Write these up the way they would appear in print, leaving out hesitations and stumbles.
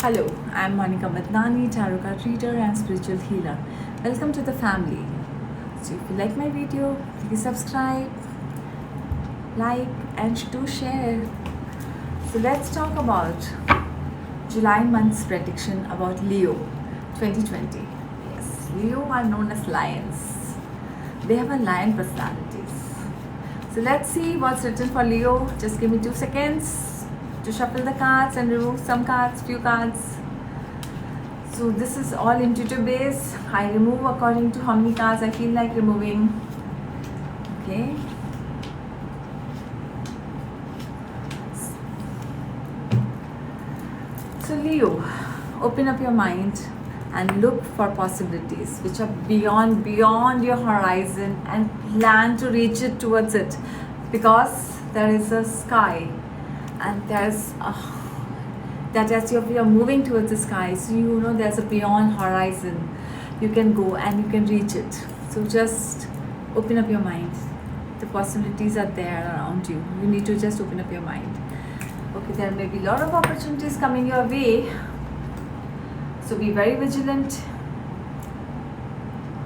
Hello, I'm Monica Madnani, tarot card reader and spiritual healer. Welcome to the family. So if you like my video, please subscribe, like and do share. So let's talk about July month's prediction about Leo 2020. Yes, Leo are known as lions. They have a lion personalities. So let's see what's written for Leo. Just give me 2 seconds to shuffle the cards and remove some cards, few cards. So this is all intuitive base. I remove according to how many cards I feel like removing. Okay. So Leo, open up your mind and look for possibilities which are beyond your horizon and plan to reach it towards it, because there is a sky and there's that as you're moving towards the sky, so you know there's a beyond horizon you can go and you can reach it. So just open up your mind. The possibilities are there around you. You need to just open up your mind. Okay, there may be a lot of opportunities coming your way, so be very vigilant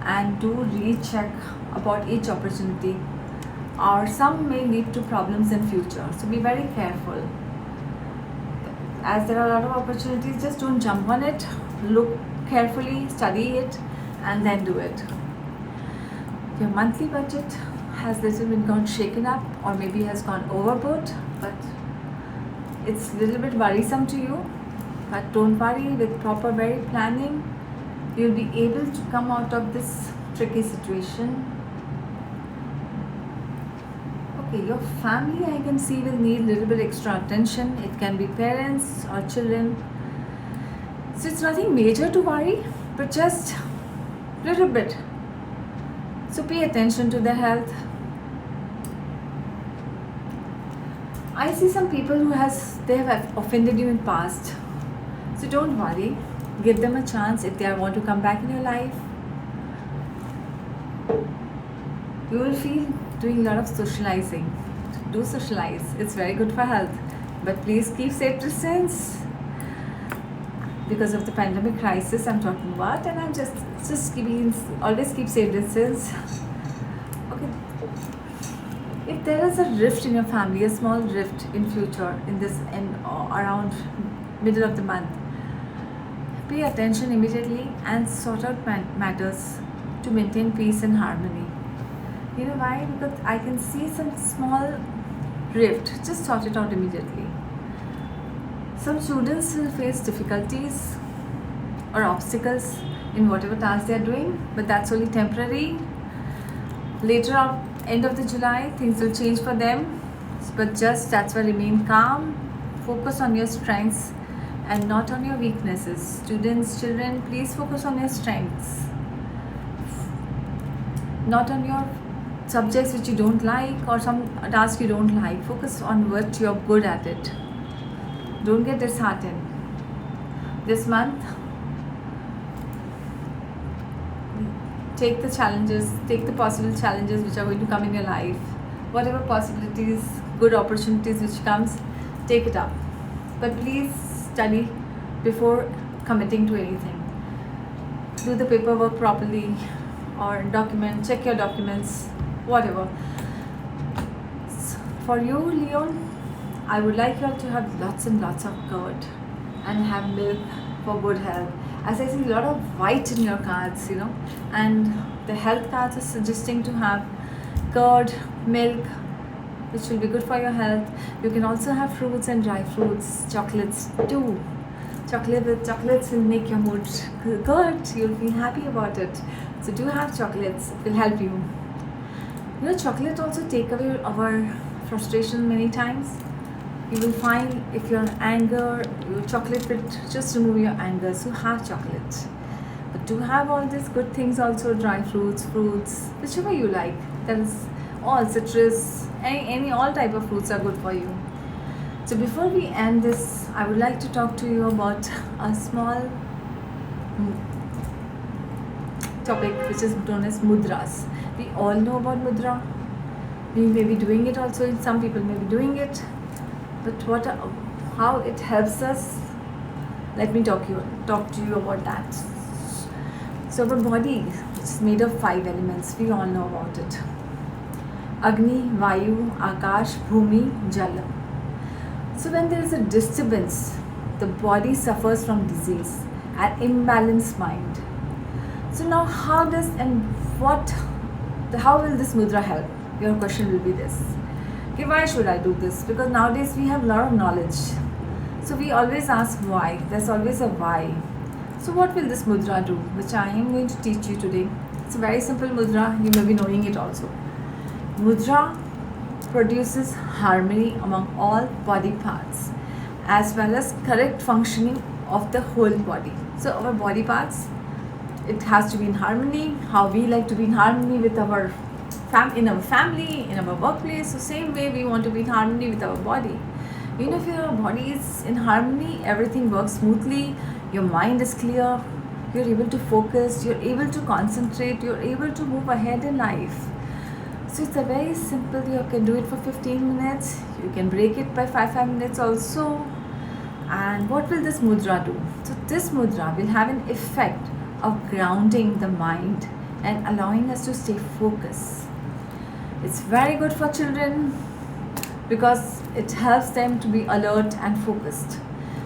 and do recheck about each opportunity, or some may lead to problems in future, so be very careful. As there are a lot of opportunities, just don't jump on it. Look carefully, study it and then do it. Your monthly budget has little bit gone shaken up, or maybe has gone overboard, but it's a little bit worrisome to you. But don't worry, with proper very planning you'll be able to come out of this tricky situation. Okay, your family I can see will need a little bit extra attention. It can be parents or children. So it's nothing major to worry, but just a little bit. So pay attention to their health. I see some people who they have offended you in past. So don't worry. Give them a chance if they want to come back in your life. You will feel doing a lot of socializing. Do socialize. It's very good for health. But please keep safe distance. Because of the pandemic crisis I'm talking about, and I'm just always keep safe distance. Okay. If there is a rift in your family, a small rift in future, around middle of the month, pay attention immediately and sort out matters to maintain peace and harmony. You know why? Because I can see some small rift. Just sort it out immediately. Some students will face difficulties or obstacles in whatever task they are doing, but that's only temporary. Later on, end of the July, things will change for them. But just that's why remain calm. Focus on your strengths and not on your weaknesses. Students, children, please focus on your strengths, not on your subjects which you don't like or some task you don't like. Focus on what you're good at it. Don't get disheartened. This month, take the challenges, take the possible challenges which are going to come in your life. Whatever possibilities, good opportunities which comes, take it up. But please study before committing to anything. Do the paperwork properly, or check your documents, whatever. For you, Leon, I would like you all to have lots and lots of curd and have milk for good health. As I see a lot of white in your cards, and the health cards are suggesting to have curd, milk, which will be good for your health. You can also have fruits and dry fruits, chocolates too. Chocolates will make your mood good. You'll feel happy about it. So do have chocolates. It will help you. Chocolate also take away our frustration many times. You will find if you're in anger, chocolate will just remove your anger. So have chocolate. But do have all these good things also, dry fruits, whichever you like. There is all citrus, all type of fruits are good for you. So before we end this, I would like to talk to you about a small topic which is known as mudras. We all know about mudra. We may be doing it also. Some people may be doing it. But how it helps us Let me talk to you about that. So our body is made of 5 elements. We all know about it: Agni, Vayu, Akash, Bhumi, Jala. So when there is a disturbance, the body suffers from disease and imbalanced mind. So now how will this mudra help? Your question will be this. Okay, why should I do this? Because nowadays we have a lot of knowledge. So we always ask why. There's always a why. So what will this mudra do? Which I am going to teach you today. It's a very simple mudra. You may be knowing it also. Mudra produces harmony among all body parts as well as correct functioning of the whole body. So our body parts, it has to be in harmony. How we like to be in harmony with our in our family, in our workplace. So same way we want to be in harmony with our body. If your body is in harmony, everything works smoothly. Your mind is clear. You're able to focus. You're able to concentrate. You're able to move ahead in life. So it's a very simple. You can do it for 15 minutes. You can break it by 5 minutes also. And what will this mudra do? So this mudra will have an effect of grounding the mind and allowing us to stay focused. It's very good for children because it helps them to be alert and focused.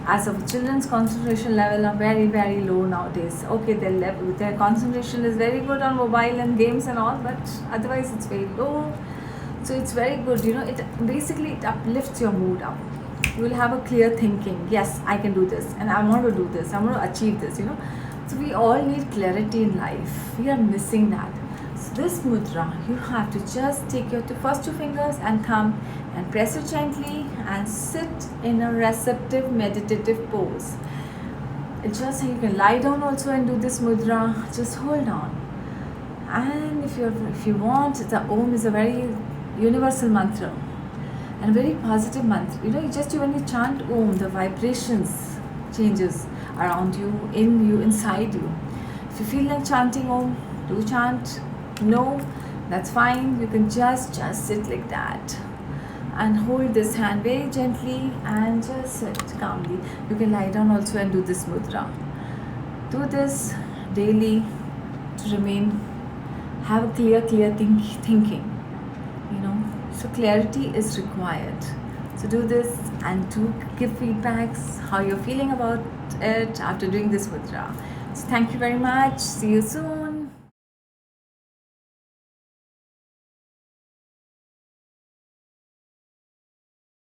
As of children's concentration level are very, very low nowadays. Okay, their concentration is very good on mobile and games and all, but otherwise it's very low. So it's very good. It uplifts your mood up. You will have a clear thinking. Yes, I can do this, and I want to do this. I want to achieve this. So we all need clarity in life. We are missing that. So this mudra, you have to just take your first 2 fingers and thumb and press it gently and sit in a receptive meditative pose. You can lie down also and do this mudra. Just hold on. And if you want, the Om is a very universal mantra and a very positive mantra. When you chant Om, the vibrations changes around you, in you, inside you. If you feel like chanting Om, do chant. No, that's fine. You can just sit like that and hold this hand very gently and just sit calmly. You can lie down also and do this mudra. Do this daily to have a clear thinking. So clarity is required. So do this and do give feedbacks how you're feeling about it after doing this mudra. So thank you very much. See you soon.